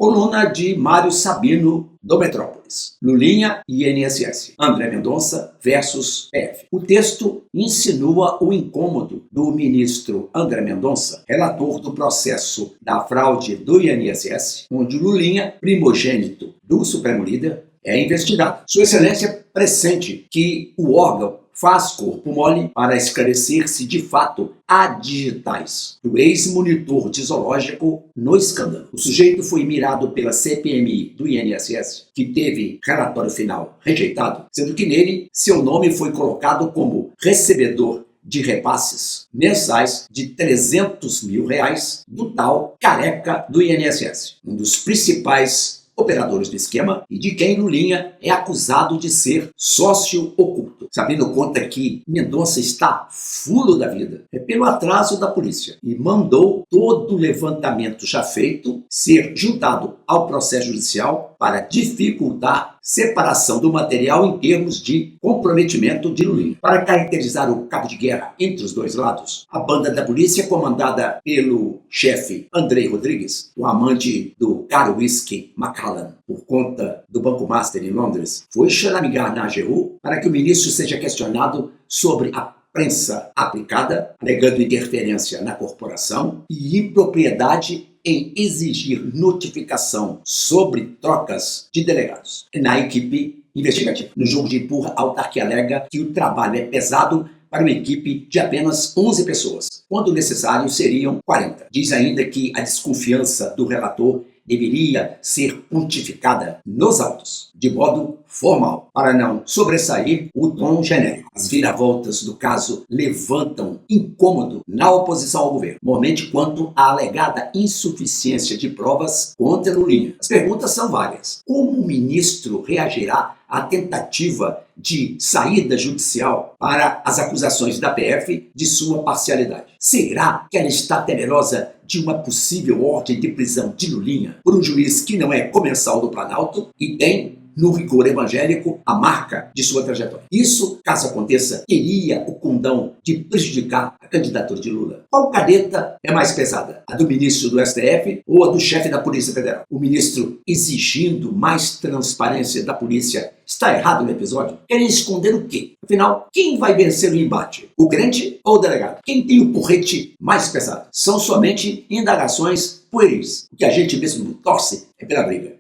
Coluna de Mário Sabino, do Metrópolis. Lulinha e INSS. André Mendonça versus PF. O texto insinua o incômodo do ministro André Mendonça, relator do processo da fraude do INSS, onde Lulinha, primogênito do Supremo Líder, é investigado. Sua Excelência pressente que o órgão faz corpo mole para esclarecer se de fato há digitais do ex-monitor de zoológico no escândalo. O sujeito foi mirado pela CPMI do INSS, que teve relatório final rejeitado, sendo que nele seu nome foi colocado como recebedor de repasses mensais de R$300 mil do tal careca do INSS, um dos principais operadores do esquema e de quem Lulinha é acusado de ser sócio oculto. Sabino conta que Mendonça está fulo da vida pelo atraso da polícia e mandou todo o levantamento já feito ser juntado ao processo judicial para dificultar separação do material em termos de comprometimento de Lulinha. Para caracterizar o cabo de guerra entre os dois lados, a banda da polícia, comandada pelo chefe Andrei Rodrigues, o amante do caro whisky Macallan, por conta do Banco Master em Londres, foi charamingar na AGU para que o ministro seja questionado sobre a prensa aplicada, alegando interferência na corporação e impropriedade em exigir notificação sobre trocas de delegados na equipe investigativa. No jogo de empurra, a autarquia alega que o trabalho é pesado para uma equipe de apenas 11 pessoas, quando necessário seriam 40. Diz ainda que a desconfiança do relator deveria ser pontificada nos autos, de modo formal, para não sobressair o tom genérico. As viravoltas do caso levantam incômodo na oposição ao governo, normalmente quanto à alegada insuficiência de provas contra Lulinha. As perguntas são várias. Como o ministro reagirá à tentativa de saída judicial para as acusações da PF de sua parcialidade? Será que ela está temerosa de uma possível ordem de prisão de Lulinha por um juiz que não é comensal do Planalto e tem, no rigor evangélico, a marca de sua trajetória? Isso, caso aconteça, teria o condão de prejudicar a candidatura de Lula. Qual caneta é mais pesada? A do ministro do STF ou a do chefe da Polícia Federal? O ministro exigindo mais transparência da polícia está errado no episódio? Querem esconder o quê? Afinal, quem vai vencer o embate? O crente ou o delegado? Quem tem o porrete mais pesado? São somente indagações pueris. O que a gente mesmo torce é pela briga.